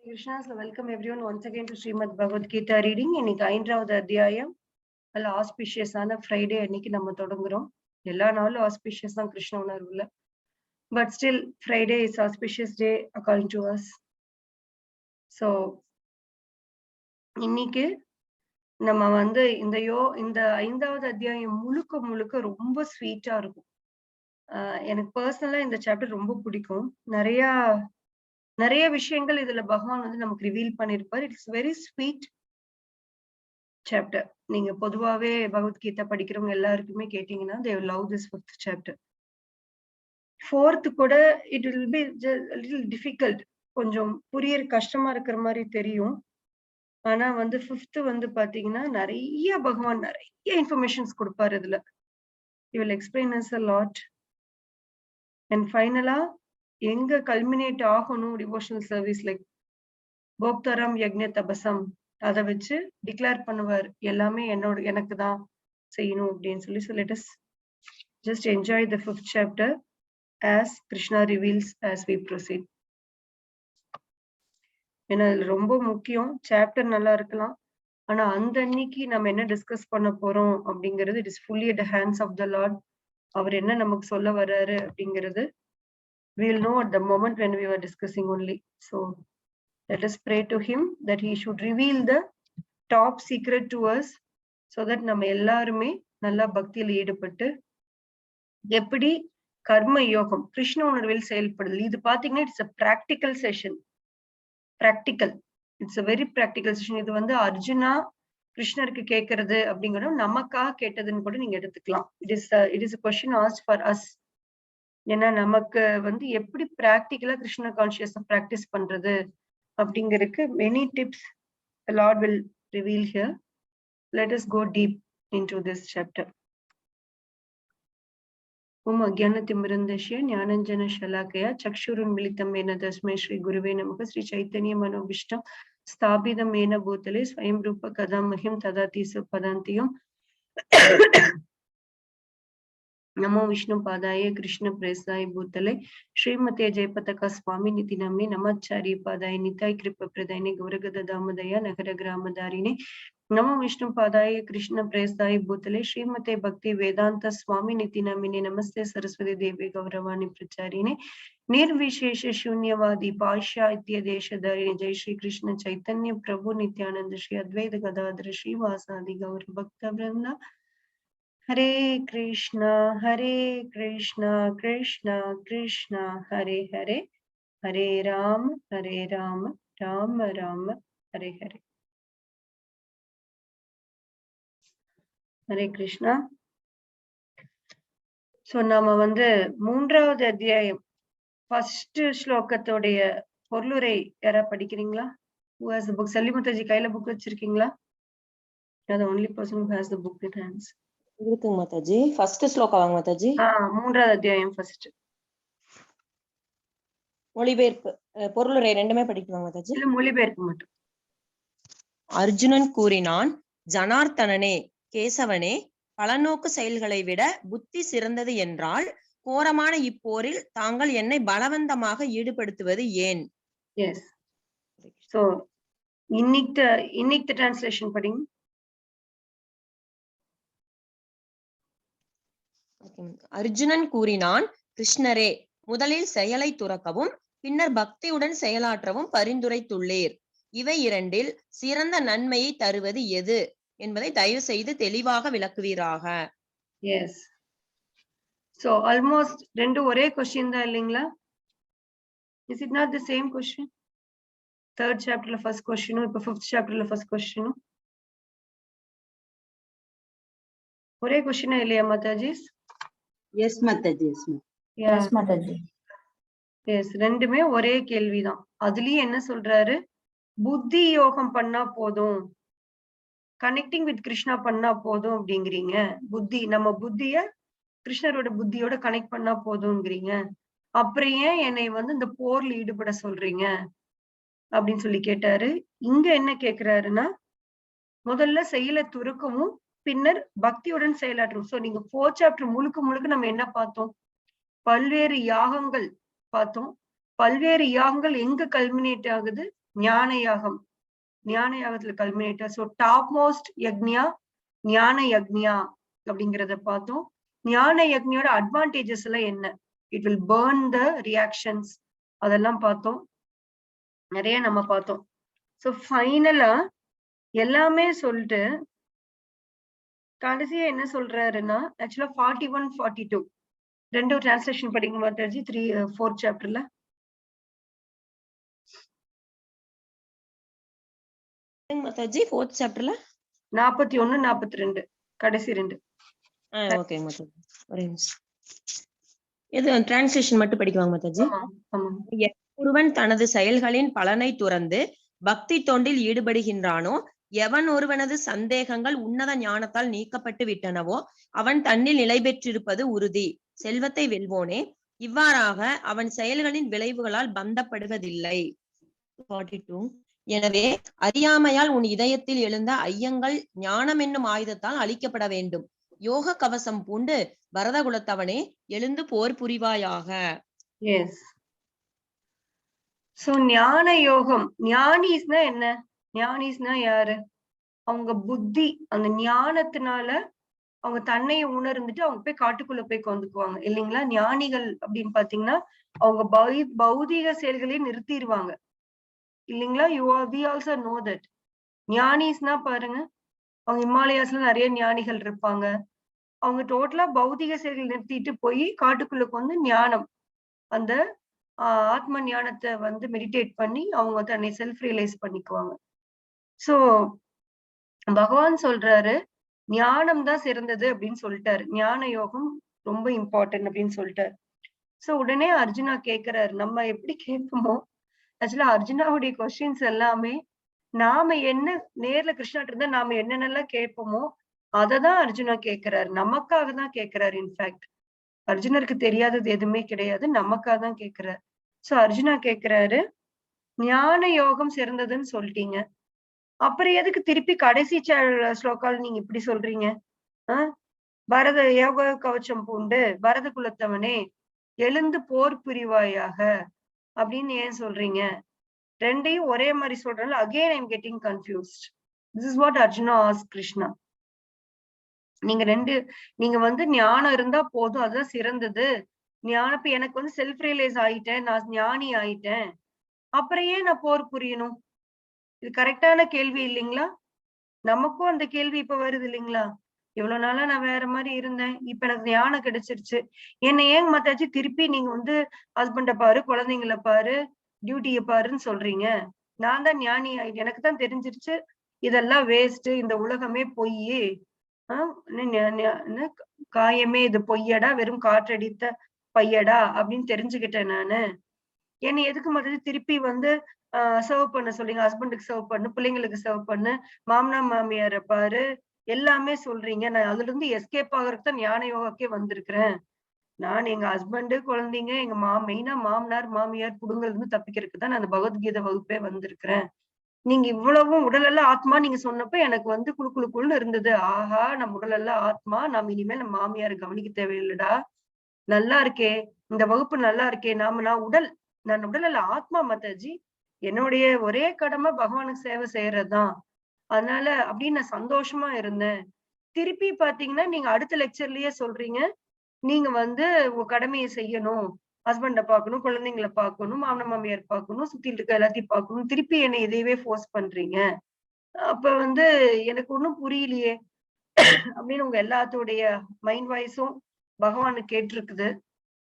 Krishna, so welcome everyone once again to Srimad Bhagavad Gita reading. இன்னைக்கு 5வது அத்தியாயம். நல்ல ஆஸ்பிஷியஸான ஃப்ரைடே அன்னைக்கு நம்ம தொடங்குறோம். எல்லா நாளும் ஆஸ்பிஷியஸ் தான் கிருஷ்ண உணர்வுல. But still Friday is auspicious day according to us. So இன்னைக்கு நம்ம வந்து இந்த 5வது அத்தியாயம் முழுக்க முழுக்க ரொம்ப ஸ்வீட்டா இருக்கும். எனக்கு பர்சனலா இந்த சாப்டர் ரொம்ப பிடிக்கும். நிறைய விஷயங்கள் இதுல பகவான் வந்து நமக்கு ரிவீல் பண்ணிருப்பார். It's very sweet chapter. நீங்க பொதுவாவே பகவத்கீதா படிக்கிறவங்க எல்லாருக்குமே கேட்டீங்கன்னா they will love this 5th chapter. 4th கூட it will be a little difficult. கொஞ்சம் புரியற கஷ்டமா இருக்கிற மாதிரி தெரியும். ஆனா வந்து 5th வந்து பாத்தீங்கன்னா நிறைய பகவான் நிறைய இன்ஃபர்மேஷன்ஸ் கொடுப்பாரு இதுல. He will explain us a lot. And finally எங்க கல்மினேட் ஆகணும் devotional service like போக்தரம் Yagna Tabassum அதை வச்சு டிக்ளேர் பண்ணுவார். எல்லாமே எனக்கு தான் செய்யணும் அப்படின்னு சொல்லி. So let us just enjoy the 5th chapter as Krishna reveals as we proceed. ஏன்னா இதுல ரொம்ப முக்கியம். சாப்டர் நல்லா இருக்கலாம், ஆனா அந்த அன்னைக்கு நம்ம என்ன டிஸ்கஸ் பண்ண போறோம் அப்படிங்கிறது it is fully at the hands of the Lord. அவர் என்ன நமக்கு சொல்ல வர்றாரு அப்படிங்கிறது we will know at the moment when we were discussing only. So let us pray to him that he should reveal the top secret to us so that நம்ம எல்லாருமே நல்லா பக்தியில ஈடுபட்டு எப்படி கர்ம யோகம் கிருஷ்ண உணர்வில் செயல்படுதல். இது பாத்தீங்கன்னா it's a practical session. It's a very practical session. இது வந்து அர்ஜுனா கிருஷ்ணருக்கு கேட்கறது அப்படிங்கிறது நமக்காக கேட்டதுன்னு கூட நீங்க எடுத்துக்கலாம். it is a question asked for us. ஏன்னா நமக்கு வந்து எப்படி பிராக்டிக்கலா கிருஷ்ண கான்சியஸ் பிராக்டிஸ் பண்றது அப்படிங்கிறதுக்கு many tips the Lord will reveal here. Let us go deep into this chapter. ஓம் அஜ்ஞானதிமிரந்தஸ்ய ஞானஞ்சன ஷலாக்கயா சக்ஷுருன்மிலிதம் ஏன தஸ்மை ஸ்ரீ குருவே நமக. ஸ்ரீ சைத்தன்ய மனோபிஷ்டம் ஸ்தாபிதம் ஏன பூதலே ஸ்வயம் ரூப கதா மஹ்யம் ததாதி பதாந்தியம். नमो विष्णु पादाय कृष्ण प्रेसाय भूतले श्रीमते जयपताका स्वामी निति नमे नमच्चार्य पादाय निताय कृपा प्रदायने गौरगद दामोदया नगर ग्रामधारिणे. नमो विष्णु पादाय कृष्ण प्रेसाय भूतले श्रीमते भक्ति वेदांत स्वामी निति नमिने नमस्ते सरस्वती देवी गौरवाणी प्रचारिणे निर्विशेष शून्यवादी पाश्चात्य देशधारिणे. जय श्री कृष्ण चैतन्य प्रभु नित्यानंद श्री अद्वैत गदाधर श्रीवासादि गौर भक्त वृंदा. हरे कृष्णा कृष्णा कृष्णा हरे हरे, हरे राम राम राम हरे हरे. ஹரே கிருஷ்ணா. சோ நாம வந்து 3வது அத்தியாயம் ஃபர்ஸ்ட் ஸ்லோகத்தோடைய பொருளுரை யாரா படிக்கிறீங்களா? Who has the book? சல்லிமுத்தாஜி கையில புக் வச்சிருக்கீங்களா? You are the only person who has the book in hands. இருக்குங்க மாதாஜி. ஃபர்ஸ்ட் ஸ்லோகம் வாங்க மாதாஜி. 3வது அத்தியாயம் ஃபர்ஸ்ட். மொழிபெயர்ப்பு பொருளுரை ரெண்டுமே படிக்கலாம் மாதாஜி. இல்ல மொழிபெயர்ப்பு மட்டும். அர்ஜுனன் கூறினான், ஜனார்த்தனனே, கேசவனே, பலநோக்கு செயல்களை விட புத்தி சிறந்தது என்றால் கோரமான இப்போரில் தாங்கள் என்னை பலவந்தமாக ஈடுபடுத்துவது ஏன்? எஸ். சோ இன்னைக்கு டிரான்ஸ்லேஷன் படிங்க. அர்ஜுனன் கூறினான், கிருஷ்ணரே, முதலில் செயலை துறக்கவும் பின்னர் பக்தியுடன் செயலாற்றவும் பரிந்துரைத்துள்ளீர். இவை இரண்டில் சிறந்த நன்மையை தருவது எது என்பதை தயவு செய்து தெளிவாக விளக்குவீராக. எஸ். சோ ஆல்மோஸ்ட் ரெண்டு ஒரே क्वेश्चन தான் இல்லீங்களா? Is it not the same question? 3rd சாப்டர்ல ஃபர்ஸ்ட் क्वेश्चन, இப்ப 5th சாப்டர்ல ஃபர்ஸ்ட் क्वेश्चन. ஒரே क्वेश्चन இல்லையா Mataji? Yes Mataji. Yes Mataji. Yes, ரெண்டுமே ஒரே கேள்விதான். அதுலயும் என்ன சொல்றாரு? புத்தி யோகம் பண்ணா போதும், கனெக்டிங் வித் கிருஷ்ணா பண்ணா போதும் அப்படிங்கிறீங்க. நம்ம புத்திய கிருஷ்ணரோட புத்தியோட கனெக்ட் பண்ணா போதும்ங்கிறீங்க. அப்புறம் ஏன் என்னை வந்து இந்த போர்ல ஈடுபட சொல்றீங்க அப்படின்னு சொல்லி கேட்டாரு. இங்க என்ன கேக்குறாருன்னா, முதல்ல செயலை துறக்கவும் பின்னர் பக்தியுடன் செயலாற்றும். சோ நீங்க 4th சாப்டர் முழுக்க நம்ம என்ன பார்த்தோம்? பல்வேறு யாகங்கள் பார்த்தோம். பல்வேறு யாகங்கள் எங்க கல்மினேட் ஆகுது? ஞான யாகம், ஞான யாகத்துல கல்மினேட்டர். ஸோ டாப் மோஸ்ட் யக்ஞா ஞான யக்ஞா அப்படிங்கிறத பார்த்தோம். ஞான யக்ஞோட அட்வான்டேஜஸ் எல்லாம் என்ன? It will burn the reactions, அதெல்லாம் பார்த்தோம். நிறைய நம்ம பார்த்தோம். ஸோ ஃபைனலா எல்லாமே சொல்லிட்டு கடைசியா என்ன சொல்றாருன்னா, ஆக்சுவலா 41, 42 ரெண்டும் டிரான்ஸ்லேஷன் படிக்க மாட்டாச்சு 4th சாப்டர்ல. மாதாஜி 4th சாப்டர்ல 41, 42 கடைசி 2. ஓகே மாதாஜி, ஒரே நிமிஷம். இது டிரான்ஸ்லேஷன் மட்டும் படிக்குவாங்க மாதாஜி. ஒருவன் தனது செயல்களின் பலனை துறந்து பக்தி தொண்டில் ஈடுபடுகின்றானோ, எவன் ஒருவனது சந்தேகங்கள் உன்னத ஞானத்தால் நீக்கப்பட்டு விட்டனவோ, அவன் தன்னில் நிலை பெற்றிருப்பது உறுதி. செல்வத்தை வெல்வோனே, இவ்வாறாக அவன் செயல்களின் விளைவுகளால் பந்தப்படுவதில்லை. 42. எனவே அறியாமையால் உன் இதயத்தில் எழுந்த ஐயங்கள் ஞானம் என்னும் ஆயுதத்தால் அழிக்கப்பட வேண்டும். யோக கவசம் பூண்டு பரத குலத்தவனே, எழுந்து போர் புரிவாயாக. எஸ். சோ ஞான யோகம், ஞானிஸ்னா என்ன? ஞானிஸ்னா யாரு? அவங்க புத்தி, அந்த ஞானத்தினால அவங்க தன்னைய உணர்ந்துட்டு அவங்க போய் காட்டுக்குள்ள போய் கொண்டுக்குவாங்க இல்லைங்களா? ஞானிகள் அப்படின்னு பாத்தீங்கன்னா அவங்க பௌதீக செயல்களையும் நிறுத்திடுவாங்க இல்லைங்களா? We also know that. ஞானிஸ்னா பாருங்க, அவங்க இமாலயாஸ்ல நிறைய ஞானிகள் இருப்பாங்க. அவங்க டோட்டலா பௌதிக செயல்கள் நிறுத்திட்டு போய் காட்டுக்குள்ள கொண்டு ஞானம், அந்த ஆத்ம ஞானத்தை வந்து மெடிடேட் பண்ணி அவங்க தன்னை செல்ஃப் ரியலைஸ் பண்ணிக்குவாங்க. சோ பகவான் சொல்றாரு ஞானம் தான் சிறந்தது அப்படின்னு சொல்லிட்டாரு. ஞான யோகம் ரொம்ப இம்பார்ட்டன்ட் அப்படின்னு சொல்லிட்டாரு. சோ உடனே அர்ஜுனா கேக்குறாரு, நம்ம எப்படி கேட்போமோ, ஆக்சுவலா அர்ஜுனாவுடைய கொஸ்டின்ஸ் எல்லாமே நாம என்ன நேர்ல கிருஷ்ணாட்ட இருந்தா நாம என்னென்னலாம் கேட்போமோ அததான் அர்ஜுனா கேக்குறாரு. நமக்காக தான் கேக்குறாரு. இன்ஃபேக்ட் அர்ஜுனருக்கு தெரியாதது எதுவுமே கிடையாது, நமக்காக தான் கேக்குறாரு. சோ அர்ஜுனா கேக்குறாரு, ஞான யோகம் சிறந்ததுன்னு சொல்லிட்டீங்க, அப்புறம் எதுக்கு திருப்பி கடைசி ஸ்லோகால் நீங்க இப்படி சொல்றீங்க? பரத யோக கவச்சம் பூண்டு பரத குலத்தவனே எழுந்து போர் புரிவாயாக அப்படின்னு ஏன் சொல்றீங்க? ரெண்டையும் ஒரே மாதிரி சொல்றதுனால again I am getting confused. This is what Arjuna asked Krishna. நீங்க வந்து ஞானம் இருந்தா போதும், அதுதான் சிறந்தது. ஞானம், இப்ப எனக்கு வந்து செல்ஃப் ரியலைஸ் ஆயிட்டேன், நான் ஞானி ஆயிட்டேன், அப்புறம் ஏன் நான் போர் புரியணும்? இது கரெக்டான கேள்வி இல்லைங்களா? நமக்கும் அந்த கேள்வி இப்ப வருது இல்லைங்களா? இவ்வளவு நாளா நான் வேற மாதிரி இருந்தேன், இப்ப எனக்கு ஞானம் கிடைச்சிருச்சு, என்ன ஏன் மத்தாச்சு திருப்பி நீங்க வந்து ஹஸ்பண்ட பாரு, குழந்தைங்கள பாரு, டியூட்டிய பாருன்னு சொல்றீங்க? நான் தான் ஞானி ஆயிட்டேன், எனக்கு தான் தெரிஞ்சிருச்சு இதெல்லாம் வேஸ்ட், இந்த உலகமே பொய், காயமே இது பொய்யடா, வெறும் காற்றடித்த பையடா அப்படின்னு தெரிஞ்சுக்கிட்டேன் நானு. என்னை எதுக்கு மாதிரி திருப்பி வந்து சர்வ் பண்ண சொல்றீங்க? ஹஸ்பண்டுக்கு சர்வ் பண்ணு, பிள்ளைங்களுக்கு சர்வ் பண்ணு, மாமனார் மாமியாரை பாரு, எல்லாமே சொல்றீங்க. நான் அதுல இருந்து எஸ்கேப் ஆகுறதுக்கு தான் ஞான யோகாக்கே வந்திருக்கிறேன். நான் எங்க ஹஸ்பண்டு, குழந்தைங்க, எங்க மெயினா மாமனார் மாமியார் புடுங்கல இருந்து தப்பிக்கிறதுக்கு தான் நான் அந்த பகவத்கீதை வகுப்பே வந்திருக்கிறேன். நீங்க இவ்வளவும் உடலெல்லாம் ஆத்மா நீங்க சொன்னப்ப எனக்கு வந்து குளு குளு குளுன்னு இருந்தது. ஆஹா, நம்ம உடலெல்லாம் ஆத்மா, நம்ம இனிமேல் நம்ம மாமியார கவனிக்க தேவையில்லடா. நல்லா இருக்கே, இந்த வகுப்பு நல்லா இருக்கே. நான் உடல் அல்ல, ஆத்மா மாதாஜி. என்னுடைய ஒரே கடமை பகவானுக்கு சேவை செய்யறதுதான். அதனால அப்படின்னு நான் சந்தோஷமா இருந்தேன். திருப்பி பாத்தீங்கன்னா நீங்க அடுத்த லெக்சர்லயே சொல்றீங்க, நீங்க வந்து உங்க கடமையை செய்யணும், ஹஸ்பண்ட பாக்கணும், குழந்தைங்கள பாக்கணும், மாமனார் மாமியார் பாக்கணும், சுத்தி இருக்க எல்லாத்தையும் பாக்கணும், திருப்பி என்னை இதையவே ஃபோர்ஸ் பண்றீங்க. அப்ப வந்து எனக்கு ஒண்ணும் புரியலையே அப்படின்னு உங்க எல்லாத்தோடைய மைண்ட் வாய்ஸும் பகவானுக்கு கேட்டிருக்குது.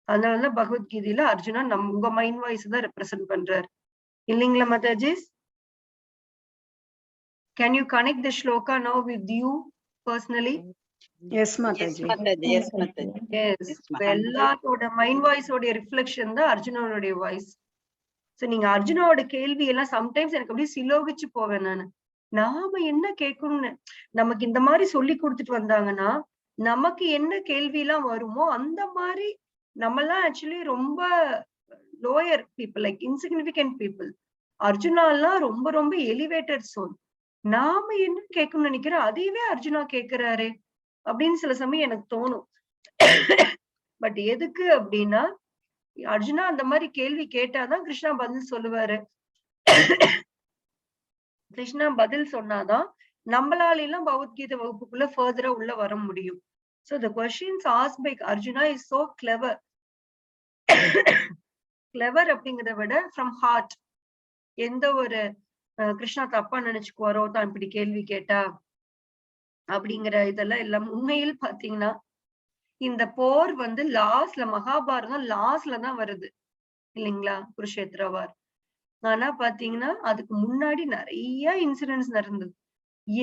அதனாலதான் பகவத்கீதையில அர்ஜுனா உங்க மைண்ட் வாய்ஸ் தான் ரெப்ரசென்ட் பண்றாரு இல்லைங்களா மாதாஜிஸ்? Can you connect the shloka now with you personally? Yes, Mataji. Yes, Mataji. Yes. எல்லாத்தோட மைண்ட் வாய்ஸோட ரிஃப்ளெக்ஷன் தான் அர்ஜுனோட வாய்ஸ். சோ நீங்க அர்ஜுனோட கேள்வி எல்லாம் சம்டைம்ஸ் எனக்கு அப்படியே சிலோகிச்சு போவேன் நானு. நாம என்ன கேட்கணும்னு நமக்கு இந்த மாதிரி சொல்லி கொடுத்துட்டு வந்தாங்கன்னா நமக்கு என்ன கேள்வி எல்லாம் வருமோ அந்த மாதிரி நம்ம எல்லாம் ஆக்சுவலி ரொம்ப lower people, like insignificant people. Arjuna எல்லாம் ரொம்ப ரொம்ப எலிவேட்டட் சோல். நாம என்ன கேட்கணும்னு நினைக்கிறோம் அதையவே அர்ஜுனா கேட்கிறாரு அப்படின்னு சில சமயம் எனக்கு தோணும். பட் எதுக்கு அப்படின்னா அர்ஜுனா அந்த மாதிரி கேள்வி கேட்டாதான் கிருஷ்ணா பதில் சொல்லுவாரு. கிருஷ்ணா பதில் சொன்னாதான் நம்மளால எல்லாம் பகவத்கீதை வகுப்புக்குள்ள ஃபர்தரா உள்ள வர முடியும். So the questions asked by Arjuna is so clever. clever அப்படிங்கிறத விட from heart. எந்த ஒரு கிருஷ்ணா தப்பா நினைச்சுக்குவாரோ தான் இப்படி கேள்வி கேட்டா அப்படிங்கிற இதெல்லாம் எல்லாம் உண்மையில் பாத்தீங்கன்னா இந்த போர் வந்து லாஸ்ட்ல மகாபாரதம் லாஸ்ட்ல தான் வருது இல்லைங்களா, குருஷேத்திர வார். ஆனா பாத்தீங்கன்னா அதுக்கு முன்னாடி நிறைய இன்சிடென்ட்ஸ் நடந்தது.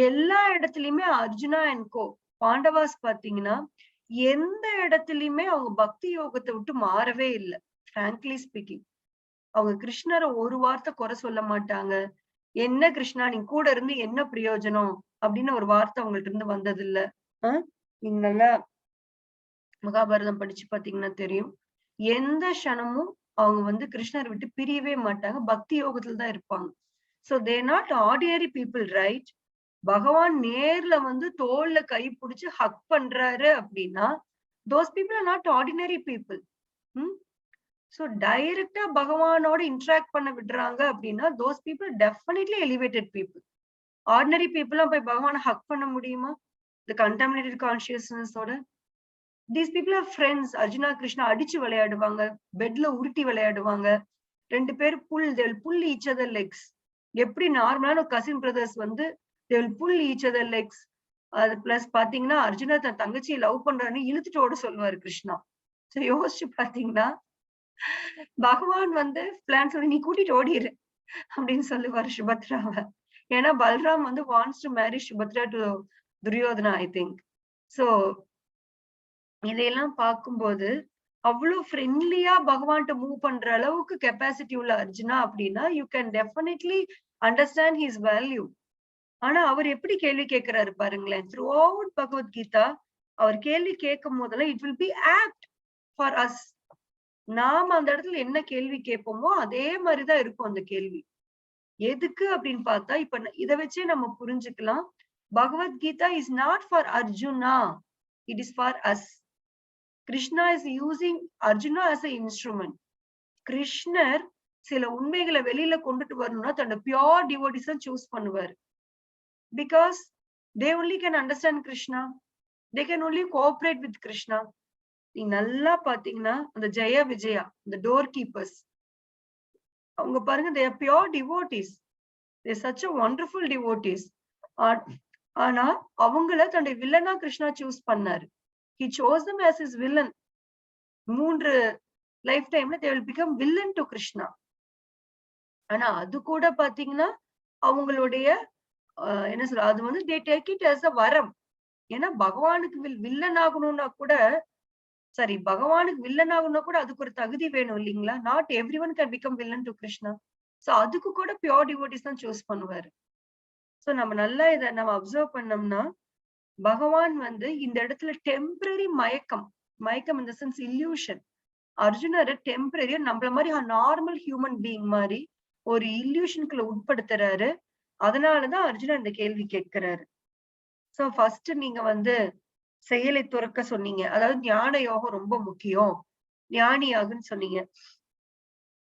எல்லா இடத்துலயுமே அர்ஜுனா அண்ட் கோ பாண்டவாஸ் பாத்தீங்கன்னா எந்த இடத்துலயுமே அவங்க பக்தி யோகத்தை விட்டு மாறவே இல்லை. பிராங்க்லி ஸ்பீக்கிங், அவங்க கிருஷ்ணரை ஒரு வார்த்தை குறை சொல்ல மாட்டாங்க. என்ன கிருஷ்ணா நீ கூட இருந்து என்ன பிரயோஜனம் அப்படின்னு ஒரு வார்த்தை அவங்கள்ட்ட இருந்து வந்தது இல்ல. நீங்க நல்லா மகாபாரதம் படிச்சு பாத்தீங்கன்னா தெரியும். எந்த க்ஷணமும் அவங்க வந்து கிருஷ்ணரை விட்டு பிரியவே மாட்டாங்க, பக்தி யோகத்துல தான் இருப்பாங்க. So they not ordinary people, right? பகவான் நேர்ல வந்து தோல்ல கை பிடிச்சு ஹக் பண்றாரு அப்படின்னா those people are not ordinary people. So டைரக்டா பகவானோட இன்டராக்ட் பண்ண விடுறாங்க அப்படின்னா those people definitely elevated people. Ordinary பீப்புளா போய் பகவானை ஹக் பண்ண முடியுமா இந்த கண்டாமினேட்டட் கான்சியஸ்னஸ் ஓட? These people are friends. Arjuna Krishna அடிச்சு விளையாடுவாங்க, பெட்ல உருட்டி விளையாடுவாங்க, ரெண்டு பேர் புல் ஈச் அதர் லெக்ஸ். எப்படி நார்மலான கசின் பிரதர்ஸ் வந்து they will pull each other legs. அது பிளஸ் பாத்தீங்கன்னா அர்ஜுனா தன் தங்கச்சியை லவ் பண்றான்னு இழுத்துட்டு ஓட சொல்லுவாரு கிருஷ்ணா. சோ யோசிச்சு பாத்தீங்கன்னா பகவான் வந்து பிளான் சொல்லி நீ கூட்டிட்டு ஓடிரு அப்படின்னு சொல்லுவாரு சுபத்ராவ. ஏன்னா பல்ராம் வந்து wants to marry Subhadra to Duryodhana I think. So இதையெல்லாம் பார்க்கும்போது அவ்வளவு ஃப்ரெண்ட்லியா பகவான்கிட்ட மூவ் பண்ற அளவுக்கு கெப்பாசிட்டி உள்ள அர்ஜுனா அப்படின்னா you can definitely understand his value. ஆனா அவர் எப்படி கேள்வி கேட்கிறாரு பாருங்களேன். த்ரூ அவுட் பகவத்கீதா அவர் கேள்வி கேட்கும் போதெல்லாம் it will be apt for us. நாம அந்த இடத்துல என்ன கேள்வி கேட்போமோ அதே மாதிரிதான் இருக்கும் அந்த கேள்வி. எதுக்கு அப்படின்னு பார்த்தா இப்ப இதை வச்சே நம்ம புரிஞ்சுக்கலாம். Bhagavad Gita is not for Arjuna, it is for us. Krishna is using Arjuna as a instrument. கிருஷ்ணர் சில உண்மைகளை வெளியில கொண்டுட்டு வரணும்னா தன்னோட பியோர் டிவோட்டிஸ் தான் சூஸ் பண்ணுவாரு. Because they only can understand Krishna. They can only cooperate with Krishna. நீங்க நல்லா பாத்தீங்கன்னா அந்த ஜெயா விஜயா இந்த டோர் கீப்பர்ஸ் அவங்க பாருங்க, they are pure devotees. They are such a wonderful devotees. ஆனா அவங்கள தன்னுடைய வில்லனா கிருஷ்ணா சூஸ் பண்ணாரு. He chose them as his villain. 3 life டைம்ல they will become villain to Krishna. ஆனா அது கூட பாத்தீங்கன்னா அவங்களுடைய என்ன சொல்ற அது வந்து they take it as a வரம். ஏன்னா பகவானுக்கு வில்லன் ஆகணும்னா கூட சரி பகவானுக்கு வில்லன் ஆகணும்னா கூட அதுக்கு ஒரு தகுதி வேணும் இல்லைங்களா? Not every one can become villain to Krishna. So அதுக்கு கூட பியோர் டிவோட்டிஸ் தான் சூஸ் பண்ணுவாரு. சோ நம்ம நல்லா இதை நம்ம அப்சர்வ் பண்ணோம்னா பகவான் வந்து இந்த இடத்துல டெம்பரரி மயக்கம் இந்த சென்ஸ் இல்யூஷன். அர்ஜுனரை டெம்பரரியா நம்மள மாதிரி நார்மல் ஹியூமன் பீயிங் மாதிரி ஒரு இல்யூஷனுக்குள்ள உட்படுத்துறாரு. அதனாலதான் அர்ஜுனா இந்த கேள்வி கேட்கிறாரு. சோ ஃபர்ஸ்ட் நீங்க வந்து செயலை துறக்க சொன்னீங்க, அதாவது ஞான யோகம் ரொம்ப முக்கியம், ஞானியாகுன்னு சொன்னீங்க.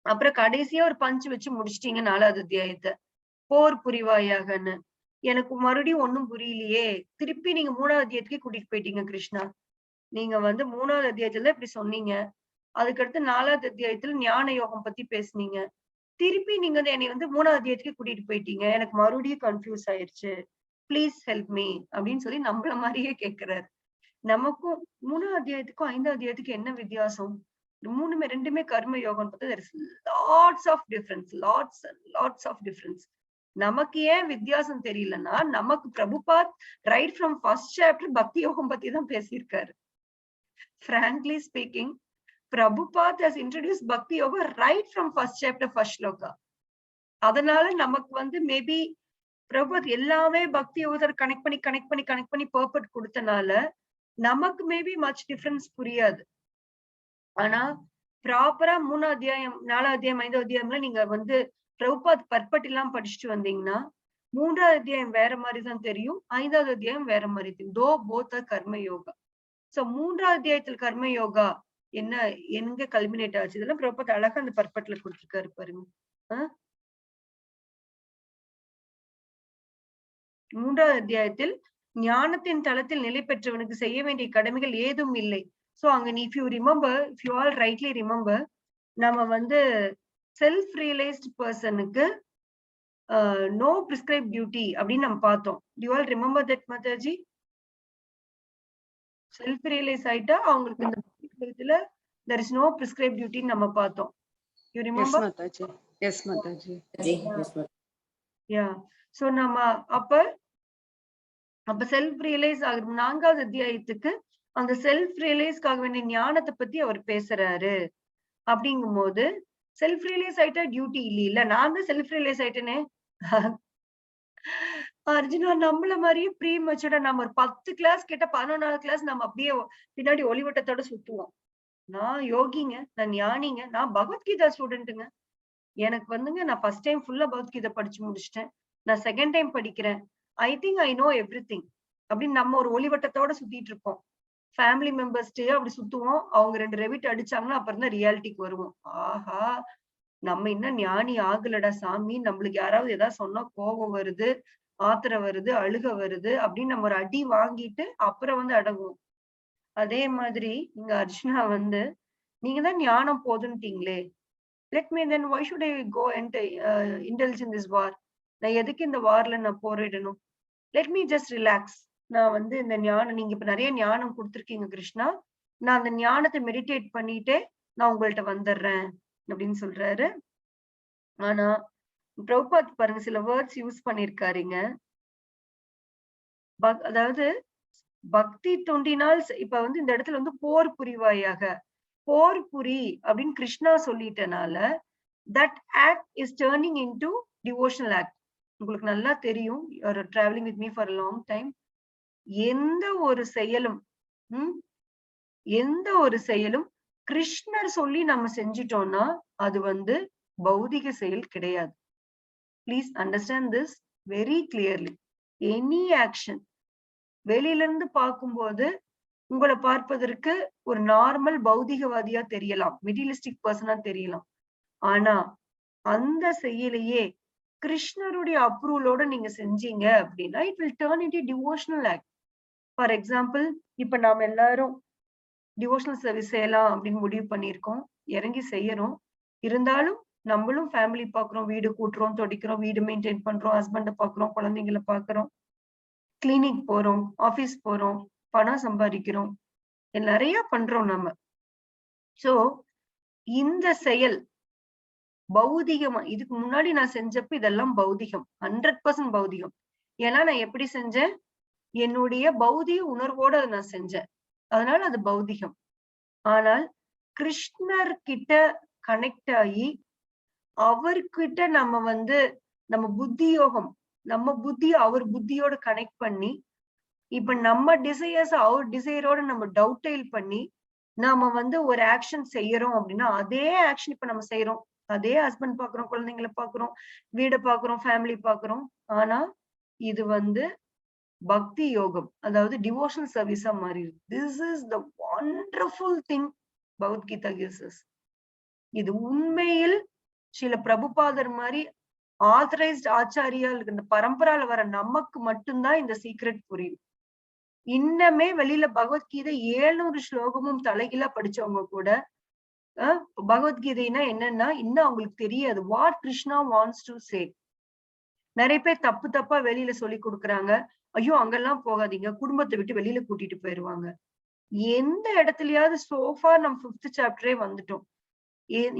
அப்புறம் கடைசியா ஒரு பஞ்சு வச்சு முடிச்சிட்டீங்க 4வது அத்தியாயத்தை, போர் புரிவாயாகன்னு. எனக்கு மறுபடியும் ஒண்ணும் புரியலையே. திருப்பி நீங்க 3வது அத்தியாயத்துக்கே கூட்டிட்டு போயிட்டீங்க கிருஷ்ணா. நீங்க வந்து 3வது அத்தியாயத்துல இப்படி சொன்னீங்க, அதுக்கடுத்து 4வது அத்தியாயத்துல ஞான யோகம் பத்தி பேசுனீங்க, திருப்பி நீங்க வந்து என்னை வந்து 3வது அத்தியாயத்துக்கு கூட்டிட்டு போயிட்டீங்க. எனக்கு மறுபடியும் கன்ஃபியூஸ் ஆயிடுச்சு, பிளீஸ் ஹெல்ப் மீ அப்படின்னு சொல்லி நம்மள மாதிரியே கேட்கிறாரு. நமக்கும் 3வது அத்தியாயத்துக்கும் 5வது அத்தியாயத்துக்கு என்ன வித்தியாசம்? ரெண்டுமே கர்ம யோகம். Lots of difference. நமக்கு ஏன் வித்தியாசம் தெரியலன்னா நமக்கு Prabhupada right from first chapter பக்தி யோகம் பத்தி தான் பேசியிருக்காரு. frankly speaking, Prabhupada has introduced Bhakti Yoga right from first chapter, first shloka. அதனால நமக்கு வந்து மேபி பிரபுபாத் எல்லாமே பக்தி யோகத்தை கனெக்ட் பண்ணி பர்ஃபெக்ட் கொடுத்தனால நமக்கு மேபி மச் டிஃபரன்ஸ் புரியாது. ஆனா ப்ராப்பரா 3வது அத்தியாயம் 4வது அத்தியாயம் 5வது அத்தியாயம்ல நீங்க வந்து பிரபுபாத் பர்பட் எல்லாம் படிச்சுட்டு வந்தீங்கன்னா 3வது அத்தியாயம் வேற மாதிரி தான் தெரியும், 5வது அத்தியாயம் வேற மாதிரி தெரியும். தோ போத்த கர்ம யோகா. சோ 3வது அத்தியாயத்தில் கர்ம யோகா என்ன எங்க கல்மினேட் ஆச்சு, இதெல்லாம் பிரபுபாத் அழகா அந்த பர்பட்ல கொடுத்திருக்காரு பாருங்க. 3வது அத்தியாயத்தில் ஞானத்தின் தளத்தில் நிலை பெற்றவனுக்கு செய்ய வேண்டிய கடமைகள் ஏதும் இல்லை. சோ அங்க if you remember, if you all rightly remember, நம்ம வந்து செல்ஃப் ரியலைஸ்ட் பர்சனுக்கு நோ பிரிஸ்கிரைப் டியூட்டி அப்படின்னு நம்ம பார்த்தோம். You all remember that Mataji? Self realise ஆயிட்டா அவங்களுக்கு இந்த விஷயத்துல there is no prescribed duty நம்ம பார்த்தோம். You remember? Yes, Mataji. Yes, Mataji. Yeah. So நம்ம அப்ப செல்ஃப் ரியலைஸ் ஆகுது 4வது அத்தியாயத்துக்கு அந்த செல்ஃப் ரியலைஸ்க்காக வேண்டிய ஞானத்தை பத்தி அவர் பேசுறாரு. அப்படிங்கும் போது செல்ஃப் ரியலைஸ் ஆயிட்டா டியூட்டி இல்ல. நான் தான் செல்ஃப் ரியலைஸ் ஆயிட்டேனே. அர்ஜுனா நம்மள மாதிரியே ப்ரீ மெச்சூர்டா நம்ம ஒரு 10 கிளாஸ் கேட்டா 11வது கிளாஸ் நம்ம அப்படியே பின்னாடி ஒளிவட்டத்தோட சுத்துவோம். நான் யோகிங்க, நான் ஞானிங்க, நான் பகவத்கீதா ஸ்டூடெண்ட்டுங்க. எனக்கு வந்துங்க நான் ஃபர்ஸ்ட் டைம் ஃபுல்லா பகவத்கீதை படிச்சு முடிச்சிட்டேன். நான் செகண்ட் டைம் படிக்கிறேன். I think I know everything அப்படின்னு நம்ம ஒரு ஒளிவட்டத்தோட சுத்திட்டு இருப்போம். ஃபேமிலி மெம்பர்ஸ்டே அப்படி சுத்துவோம். அவங்க 2 ரெவிட் அடிச்சாங்கன்னா அப்புறம் தான் ரியாலிட்டிக்கு வருவோம். ஆஹா, நம்ம இன்னும் ஞானி ஆகலடா சாமி, நம்மளுக்கு யாராவது ஏதாவது சொன்னா கோபம் வருது, ஆத்திரம் வருது, அழுக வருது அப்படின்னு நம்ம ஒரு அடி வாங்கிட்டு அப்புறம் வந்து அடங்குவோம். அதே மாதிரி இங்க அர்ஜுனா வந்து நீங்க தான் ஞானம் போதுன்ட்டீங்களே, let me then why should I go and indulge in this war? நான் எதுக்கு இந்த வார்ல நான் போரிடணும்? Let me just relax. நான் வந்து இந்த ஞானம், நீங்க இப்ப நிறைய ஞானம் கொடுத்துருக்கீங்க கிருஷ்ணா, நான் அந்த ஞானத்தை மெடிடேட் பண்ணிட்டே நான் உங்கள்ட்ட வந்துடுறேன் அப்படின்னு சொல்றாரு. ஆனா பிரபுபாத் பாருங்க சில வேர்ட்ஸ் யூஸ் பண்ணிருக்காருங்க. அதாவது பக்தி தொண்டினால் இப்ப வந்து இந்த இடத்துல வந்து போர் புரிவாயாக, போர் புரி அப்படின்னு Krishna சொல்லிட்டனால that act is turning into devotional act. உங்களுக்கு நல்லா தெரியும், you're traveling with me for a long time. எந்த ஒரு செயலும் கிருஷ்ணர் சொல்லி நம்ம செஞ்சிட்டோம்னா அது வந்து பௌதிக செயல் கிடையாது. Please understand this very clearly. Any action வெளியில இருந்து பார்க்கும்போது உங்களை பார்ப்பதற்கு ஒரு நார்மல் பௌதிகவாதியா தெரியலாம், மெட்டீரியலிஸ்டிக் பர்சனா தெரியலாம். ஆனா அந்த செயலையே கிருஷ்ணருடைய அப்ரூவலோட நீங்க செஞ்சீங்க அப்படின்னா it will turn into devotional act. For example, இப்ப நாம எல்லாரும் டிவோஷனல் சர்வீஸ் செய்யலாம் அப்படின்னு முடிவு பண்ணியிருக்கோம், இறங்கி செய்யறோம். இருந்தாலும் நம்மளும் ஃபேமிலி பாக்குறோம், வீடு கூட்டுறோம், தொடிக்கிறோம், வீடு மெயின்டைன் பண்றோம், ஹஸ்பண்ட பாக்குறோம், குழந்தைங்களை பாக்குறோம், கிளினிக் போறோம், ஆபீஸ் போறோம், பணம் சம்பாதிக்கிறோம், நிறைய பண்றோம் நம்ம. சோ இந்த செயல் பௌதிகமா, இதுக்கு முன்னாடி நான் செஞ்சப்ப இதெல்லாம் பௌதிகம், 100% பௌதிகம். ஏன்னா நான் எப்படி செஞ்சேன், என்னுடைய பௌதிக உணர்வோட அதை நான் செஞ்சேன், அதனால அது பௌதிகம். ஆனால் கிருஷ்ணர் கிட்ட கனெக்ட் ஆகி அவர்கிட்ட நம்ம வந்து நம்ம புத்தி யோகம், நம்ம புத்திய அவர் புத்தியோட கனெக்ட் பண்ணி இப்ப நம்ம டிசையர்ஸ் அவர் டிசையரோட நம்ம டவுட்டைல் பண்ணி நாம வந்து ஒரு ஆக்ஷன் செய்யறோம் அப்படின்னா அதே ஆக்ஷன் இப்ப நம்ம செய்யறோம். அதே ஹஸ்பண்ட் பாக்குறோம், குழந்தைங்களை பாக்குறோம், வீடை பாக்குறோம், ஃபேமிலி பாக்குறோம். ஆனா இது வந்து பக்தி யோகம், அதாவது டிவோஷனல் சர்வீஸா மாறிடுது. This is the wonderful thing Bhagavad Gita gives us. இது உண்மையில் சில பிரபுபாதர் மாதிரி ஆத்தரைஸ்ட் ஆச்சாரியா இந்த பரம்பரால வர நமக்கு மட்டும்தான் இந்த சீக்ரெட் புரியும். இன்னமே வெளியில பகவத்கீதை 700 ஸ்லோகமும் தலைகீழா படிச்சவங்க கூட பகவத்கீதைனா என்னன்னா இன்னும் அவங்களுக்கு தெரியாது what Krishna wants to say. நிறைய பேர் தப்பு தப்பா வெளியில சொல்லி கொடுக்குறாங்க. ஐயோ அங்கெல்லாம் போகாதீங்க, குடும்பத்தை விட்டு வெளியில கூட்டிட்டு போயிருவாங்க. எந்த இடத்துலயாவது சோஃபா நம்ம 5th சாப்டரே வந்துட்டோம்,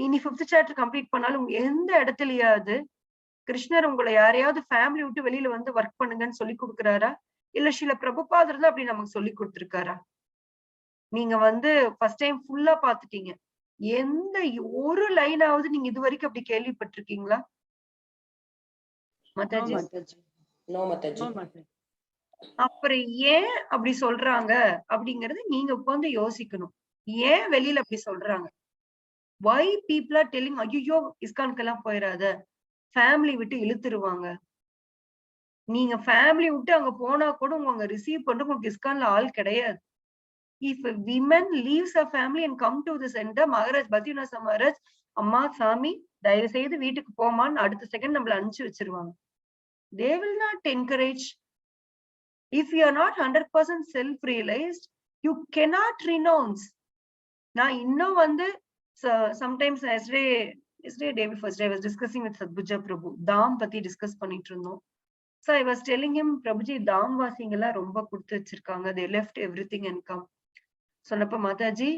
இனி 5th சாப்டர் கம்ப்ளீட் பண்ணாலும் எந்த இடத்துலயாவது கிருஷ்ணர் உங்களை யாரையாவது ஃபேமிலி விட்டு வெளியில வந்து ஒர்க் பண்ணுங்கன்னு சொல்லி கொடுக்குறாரா? இல்ல சில பிரபுபாதர் தான் அப்படி நமக்கு சொல்லி கொடுத்திருக்காரா? நீங்க வந்து ஃபர்ஸ்ட் டைம் ஃபுல்லா பாத்துட்டீங்க, எந்த ஒரு லைனாவது நீங்க இது வரைக்கும் அப்படி கேள்விப்பட்டிருக்கீங்களா மாதாஜி? அப்புறம் ஏன் அப்படி சொல்றாங்க அப்படிங்கறது நீங்க உட்கார்ந்து யோசிக்கணும். ஏன் வெளியில அப்படி சொல்றாங்க? why people are telling ஐயோ இஸ்கான்க்கெல்லாம் போயிடாத, ஃபேமிலி விட்டு இழுத்துருவாங்க. நீங்க ஃபேமிலி விட்டு அங்க போனா கூட உங்க ரிசீவ் பண்ற உங்களுக்கு இஸ்கான்ல ஆள் கிடையாது. if a woman leaves her family and come to the center, Maharaj Badrinath Maharaj அம்மா சாமி தயவு செய்து வீட்டுக்கு போமான்னு அடுத்த செகண்ட் நம்மள அனுப்பிச்சு வச்சிருவாங்க. they will not encourage If you are not 100% self-realized, you cannot renounce. நான் இன்னும் வந்து sometimes yesterday day before yesterday I was discussing with Sadhguja Prabhu. தாம் பத்தி டிஸ்கஸ் பண்ணிட்டு இருந்தோம். So I was telling him, Prabhuji, தாம் வாசிங்கெல்லாம் ரொம்ப கொடுத்து வச்சிருக்காங்க. They left everything and come. சொன்னப்ப Mataji,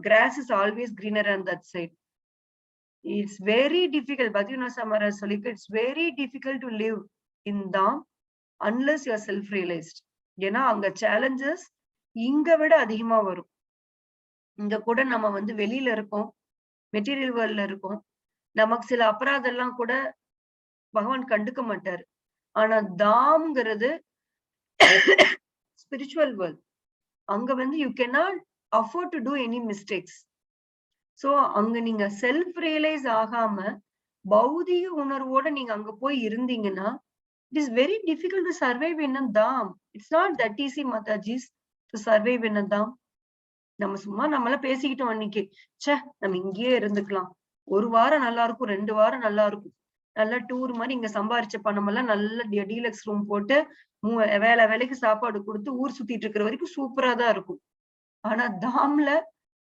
grass is always greener on that side. It's very difficult. Bhaktivinoda Samara சொல்லிக்கு, it's very difficult to live in தாம் unless you are self-realized. ஏன்னா அங்க challenges இங்க விட அதிகமா வரும். இங்க கூட நம்ம வந்து வெளியில இருக்கோம், மெட்டீரியல் வேர்ல்ட்ல இருக்கோம், நமக்கு சில அபராதம் எல்லாம் கூட பகவான் கண்டுக்க மாட்டாரு. ஆனா தாம்ங்கிறது ஸ்பிரிச்சுவல் வேர்ல்ட். அங்க வந்து you cannot afford to do any mistakes. So அங்க நீங்க செல்ஃப் ரியலைஸ் ஆகாம பௌதிக உணர்வோட நீங்க அங்க போய் இருந்தீங்கன்னா, it is very difficult to survive in a dham. It's not that easy, Matajis, to survive in a dham. நம்ம சும்மா நம்மள பேசிக்கிட்டோம் அன்னைக்கு, சே நம்ம இங்கேயே இருந்துக்கலாம், ஒரு வாரம் நல்லா இருக்கும், 2 வாரம் நல்லா இருக்கும், நல்ல டூர் மாதிரி இங்க சம்பாரிச்ச பணம் எல்லாம் நல்ல டீலக்ஸ் ரூம் போட்டு வேலைக்கு சாப்பாடு கொடுத்து ஊர் சுத்திட்டு இருக்கிற வரைக்கும் சூப்பரா தான் இருக்கும். ஆனா தாம்ல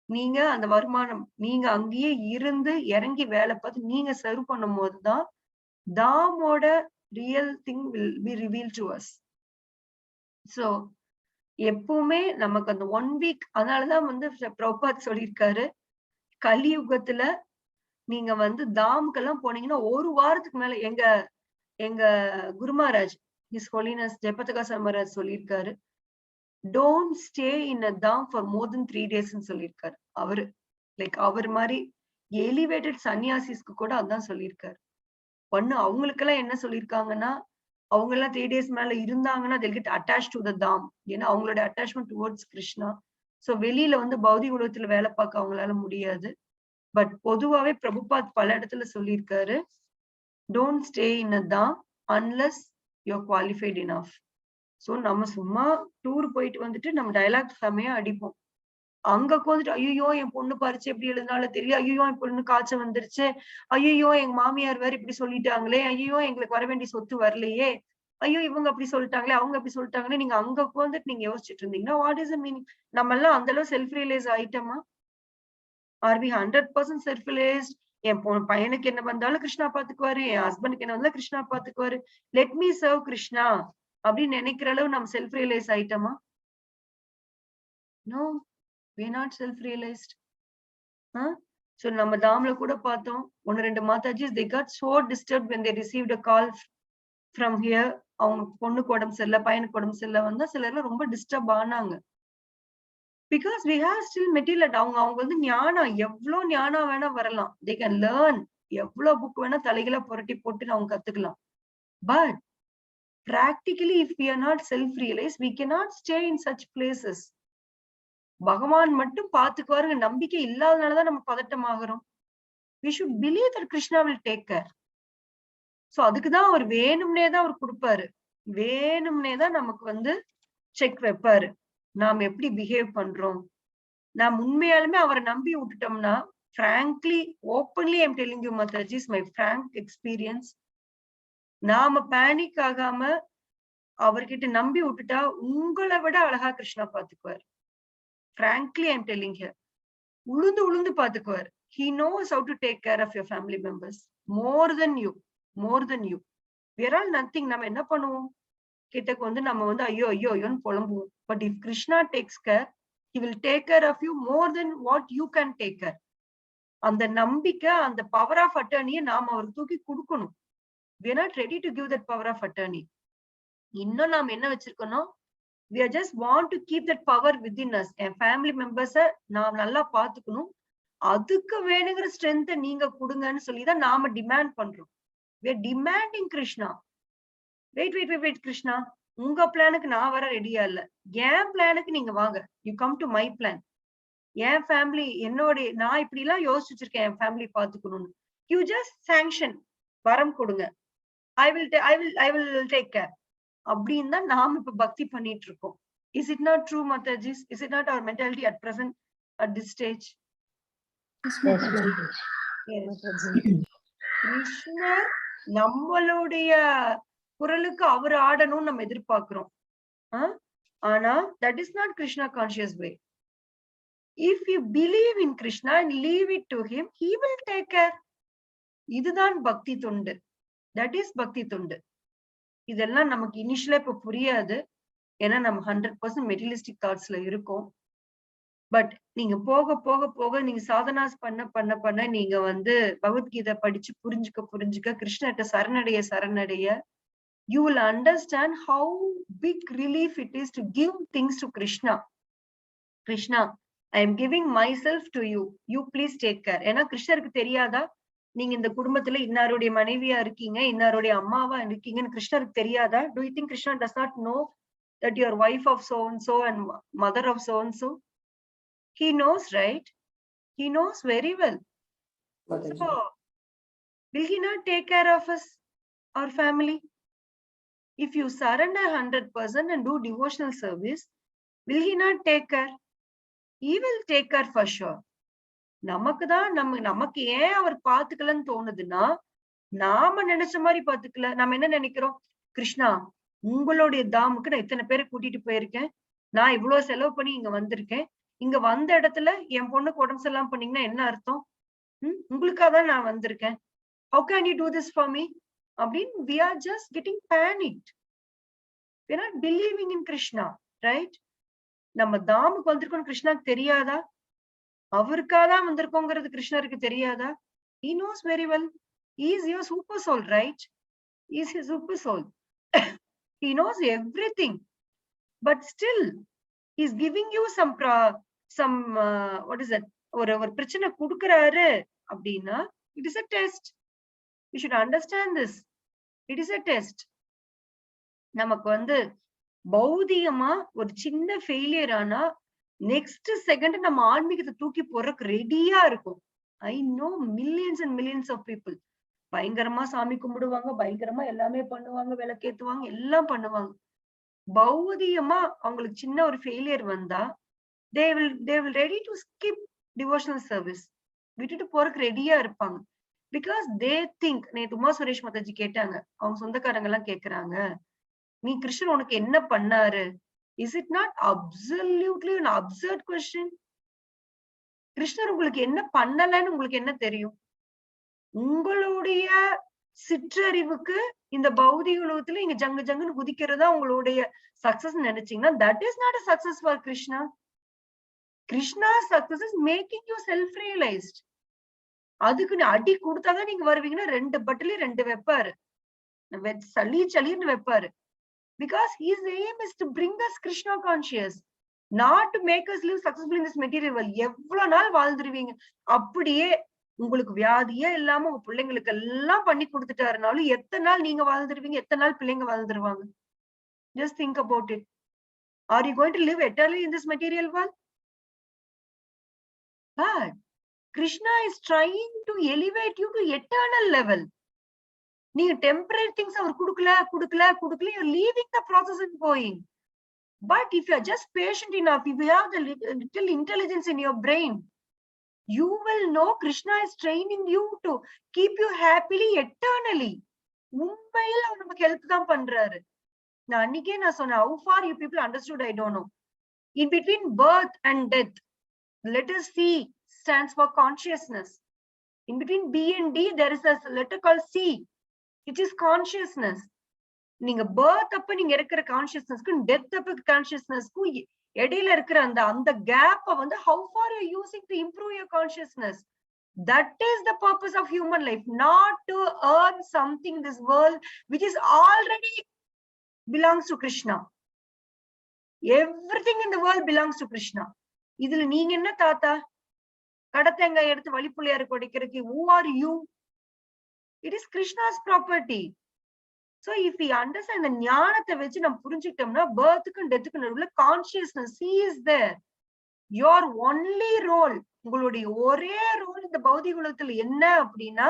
நீங்க அந்த வருமானம் நீங்க அங்கேயே இருந்து இறங்கி வேலை பார்த்து நீங்க சர்வ் பண்ணும் போதுதான் தாமோட real thing will be reveal to us. So எப்பவுமே நமக்கு அந்த 1 வீக், அதனாலதான் வந்து பிரபுபாத் சொல்லியிருக்காரு, கலியுகத்துல நீங்க வந்து தாமுக்கெல்லாம் போனீங்கன்னா 1 வாரத்துக்கு மேல, எங்க குருமஹாராஜ் ஹிஸ் ஹோலினஸ் ஜெயபதாகா சர்மராஜ் சொல்லியிருக்காரு, டோன்ட் ஸ்டே இன் அ தாம் ஃபார் மோர் தென் 3 days சொல்லியிருக்காரு. அவரு லைக் அவர் மாதிரி எலிவேட்டட் சன்னியாசிஸ்க்கு கூட அதான் சொல்லியிருக்காரு. ஒண்ணு அவங்களுக்கெல்லாம் என்ன சொல்லியிருக்காங்கன்னா, அவங்க எல்லாம் 3 days மேல இருந்தாங்கன்னா they'll get attached to the dham. ஏன்னா அவங்களோட அட்டாச்மெண்ட் டுவர்ட்ஸ் கிருஷ்ணா. சோ வெளியில வந்து பௌதிக உலகத்துல வேலை பார்க்க அவங்களால முடியாது. பட் பொதுவாவே பிரபுபாத் பல இடத்துல சொல்லியிருக்காரு, டோன்ட் ஸ்டே இன் அ தாம் unless you are qualified enough. So நம்ம சும்மா டூர் போயிட்டு வந்துட்டு நம்ம டயலாக் செமையா அடிப்போம். அங்க உட்காந்துட்டு ஐயோ என் பொண்ணு பரிச்சு எப்படி எழுதினாலும் தெரியல, ஐயோ என் பொண்ணு காய்ச்சல் வந்துருச்சு, ஐயோ எங்க மாமியார் வேற இப்படி சொல்லிட்டாங்களே, ஐயோ எங்களுக்கு வர வேண்டிய சொத்து வரலையே, ஐயோ இவங்க அப்படி சொல்லிட்டாங்களே, அவங்க அப்படி சொல்லிட்டாங்களே, நீங்க அங்க உட்காந்துட்டு நீங்க யோசிச்சுட்டு இருந்தீங்கன்னா வாட் இஸ் த மீனிங்? நம்ம எல்லாம் அந்த அளவு செல்ஃப் ரியலைஸ் ஆயிட்டோமா? Are we 100% self realised? என் பையனுக்கு என்ன வந்தாலும் கிருஷ்ணா பாத்துக்குவாரு, என் ஹஸ்பண்டுக்கு என்ன வந்தாலும் கிருஷ்ணா பாத்துக்குவாரு, லெட் மீ சர்வ் கிருஷ்ணா அப்படின்னு நினைக்கிற அளவு நம்ம செல்ஃப் ரியலைஸ் ஆயிட்டோமா? No, we are not self-realized. So நம்ம தாம்ல கூட பார்த்தோம், 1-2 மாதாஜிஸ் they got so disturbed when they received a call from here. அவங்க பொண்ணுக்கு உடம்பு சரியில்லை, பையனுக்கு உடம்பு சரியில்லை வந்தா சிலர்லாம் ரொம்ப டிஸ்டர்ப் ஆனாங்க. Because we have still material. அவங்க வந்து ஞானம், எவ்வளவு ஞானம் வேணா வரலாம், they can learn, எவ்வளவு புக் வேணா தலைகளை புரட்டி போட்டு அவங்க கத்துக்கலாம். But practically if we are not self-realized, we cannot stay in such places. பகவான் மட்டும் பாத்துக்குவாருங்க நம்பிக்கை இல்லாதனாலதான் நம்ம பதட்டம் ஆகிறோம். We should believe that Krishna will take care. So அதுக்குதான் அவர் வேணும்னே தான் அவர் கொடுப்பாரு, வேணும்னே தான் நமக்கு வந்து செக் வைப்பாரு, நாம் எப்படி பிஹேவ் பண்றோம். நாம் உண்மையாலுமே அவரை நம்பி விட்டுட்டோம்னா, frankly, openly I'm telling you Mataji, my frank experience, நாம பேனிக் ஆகாம அவர்கிட்ட நம்பி விட்டுட்டா உங்களை விட அழகா Krishna பாத்துக்குவார். Frankly, I'm telling you, உளுந்து பாத்துக்குவார். He knows how to take care of your family members more than you. We are all nothing. நம்ம என்ன பண்ணுவோம், கிட்டக்கு வந்து நம்ம வந்து ஐயோன்னு புலம்புவோம். But if Krishna takes care, he will take care of you more than what you can take care. அந்த நம்பிக்கை, அந்த பவர் ஆஃப் அட்டர்னியை நாம அவருக்கு தூக்கி கொடுக்கணும். We are not ready to give that power of attorney. இன்னும் நாம என்ன வச்சிருக்கணும், we are just want to keep that power within us. N family members நான் நல்லா பாத்துக்கணும், அதுக்கு வேணுங்கிற ஸ்ட்ரென்த் நீங்க கொடுங்கன்னு சொல்லிதான் நாம டிமாண்ட் பண்றோம். we are demanding Krishna. wait Krishna, உங்க பிளானுக்கு நான் வர ரெடியா இல்ல, என் பிளானுக்கு நீங்க வாங்க, you come to my plan. N family என்னோட, நான் இப்படி எல்லாம் யோசிச்சு வச்சிருக்கேன் என் ஃபேமிலி பாத்துக்கணும்னு, you just sanction, வரம் கொடுங்க, I will take care. அப்படின்னு தான் நாம இப்ப பக்தி பண்ணிட்டு இருக்கோம். Is it not true, Mataji? Is it not our mentality at present, at this stage? Yes. கிருஷ்ணர் நம்மளுடைய குரலுக்கு அவர் ஆடணும்னு நம்ம எதிர்பார்க்கிறோம். ஆனா that is not Krishna conscious way. If you believe in Krishna and leave it to him, he will take care. இதுதான் பக்தி தொண்டு. That is பக்தி தொண்டு. இதெல்லாம் நமக்கு இனிஷியலா இப்ப புரியாது. ஏன்னா நம்ம 100% மெட்டீரியலிஸ்டிக் தாட்ஸ்ல இருக்கோம். பட் நீங்க போக போக போக நீங்க சாதனாஸ் பண்ண பண்ண பண்ண நீங்க பகவத்கீதை படிச்சு புரிஞ்சுக்க கிருஷ்ணர்கிட்ட சரணடைய சரணடைய you will understand how big relief it is to give things to Krishna. Krishna, I am giving myself to you. You please take care. ஏன்னா கிருஷ்ணருக்கு தெரியாதா நீங்க இந்த குடும்பத்துல இன்னாருடைய மனைவியா இருக்கீங்க, இன்னாருடைய அம்மாவா இருக்கீங்கன்னு கிருஷ்ணருக்கு தெரியாதா? Do you think Krishna does not know that you are wife of so and so and mother of so and so? He knows, right? He knows very well. So, will he not take care of us, our family? If you surrender 100% and do devotional service, will he not take care? He will take care for sure. நமக்கு ஏன் அவர் பாத்துக்கலன்னு தோணுதுன்னா, நாம நினைச்ச மாதிரி பாத்துக்கல. நம்ம என்ன நினைக்கிறோம்? கிருஷ்ணா, உங்களுடைய தாமுக்கு நான் இத்தனை பேரை கூட்டிட்டு போயிருக்கேன், நான் இவ்வளவு செலவு பண்ணி இங்க வந்திருக்கேன், இங்க வந்த இடத்துல என் பொண்ணுக்கு உடம்பு சரியில்லாம பண்ணீங்கன்னா என்ன அர்த்தம்? உங்களுக்காக தான் நான் வந்திருக்கேன். How can you do this for me? அப்படின்னு we are just getting panicked. We are not believing in Krishna, right? நம்ம தாமுக்கு வந்திருக்கோம் கிருஷ்ணாக்கு தெரியாதா? அவருக்காதான் வந்திருக்கோங்கிறது கிருஷ்ணருக்கு தெரியாதா? He knows very well. He is your super soul, right? He is his super soul. He knows everything. But still, he is giving you some what is that? ஒரு பிரச்சனை கொடுக்கறாரு அப்படின்னா, it is a test. You should understand this. It is a test. நமக்கு பௌதிகமா ஒரு சின்ன failure ஆனா next second நம்ம ஆன்மீகத்தை தூக்கி போறதுக்கு ரெடியா இருக்கும். I know millions and millions of people பயங்கரமா சாமி கும்பிடுவாங்க, பயங்கரமா எல்லாமே பண்ணுவாங்க, விளக்கேத்துவாங்க, எல்லாம் பண்ணுவாங்க. பௌதிகமா அவங்களுக்கு சின்ன ஒரு ஃபெயிலியர் வந்தா they will ready to skip devotional service. விட்டுட்டு போறதுக்கு ரெடியா இருப்பாங்க. பிகாஸ் they think, நேத்து உமா சுரேஷ் மாதாஜி கேட்டாங்க, அவங்க சொந்தக்காரங்க எல்லாம் கேக்குறாங்க, நீ கிருஷ்ணன் உனக்கு என்ன பண்ணாரு? Is it not absolutely an absurd question? கிருஷ்ணர் உங்களுக்கு என்ன பண்ணலன்னு உங்களுக்கு என்ன தெரியும்? உங்களுடைய சிற்றறிவுக்கு இந்த பௌதிக உலகத்துல இங்க ஜங்கு ஜங்குன்னு குதிக்கிறதா உங்களுடைய சக்சஸ் நினைச்சீங்கன்னா, that is not a success for Krishna. Krishna's success is making you self-realized. அதுக்கு அடி கொடுத்தாதான் நீங்க வருவீங்கன்னா 2 பட்டில 2 வைப்பாரு, சளின்னு வைப்பாரு. Because his aim is to bring us Krishna conscious, not to make us live successfully in this material world. எவ்வளவு நாள் வாழ்ந்துருவீங்க அப்படியே உங்களுக்கு வியாதியே இல்லாம உங்க பிள்ளைங்களுக்கு எல்லாம் பண்ணி கொடுத்துட்டாருனாலும் எத்தனை நாள் நீங்க வாழ்ந்துருவீங்க, எத்தனை நாள் பிள்ளைங்க வாழ்ந்துருவாங்க? Just think about it. Are you going to live eternally in this material world? But Krishna is trying to elevate you to eternal level. நீங்க temporary things அவர் குடுக்கல, you're leaving the process and going. But if you are just patient enough, if you have the little intelligence in your brain, you will know Krishna is training you to keep you happily eternally. உண்மையில அவர் நமக்கு help தான் பண்றாரு. நான் அன்னைக்கே சொன்னேன், how far you people understood, I don't know. In between birth and death, letter C stands for consciousness. In between B and D, there is a letter called C, which is consciousness. நீங்க birth அப்ப நீங்க இருக்கிற கான்சியஸ்னஸ்க்கும் death அப்ப கான்சியஸ்னஸ்க்கும் இடையில இருக்கிற அந்த கேப்ப how far you're using to improve your consciousness. That is the purpose of human life, not to earn something in this world which is already belongs to Krishna. Everything in the world belongs to Krishna. இதுல நீங்க என்ன தாத்தா கடத்தேங்காய் எடுத்து வழிப்புள்ளையாருக்கு உடைக்கிறதுக்கு? who are you? It is Krishna's property. So if we understand the ஞானத்தை வச்சு நம்ம புரிஞ்சுக்கிட்டோம்னா, பர்த்துக்கும் டெத்துக்கும் நடுவுல consciousness, he is there. Your only role, உங்களுடைய ஒரே ரோல் இந்த பௌதிக உலகத்துல என்ன அப்படின்னா,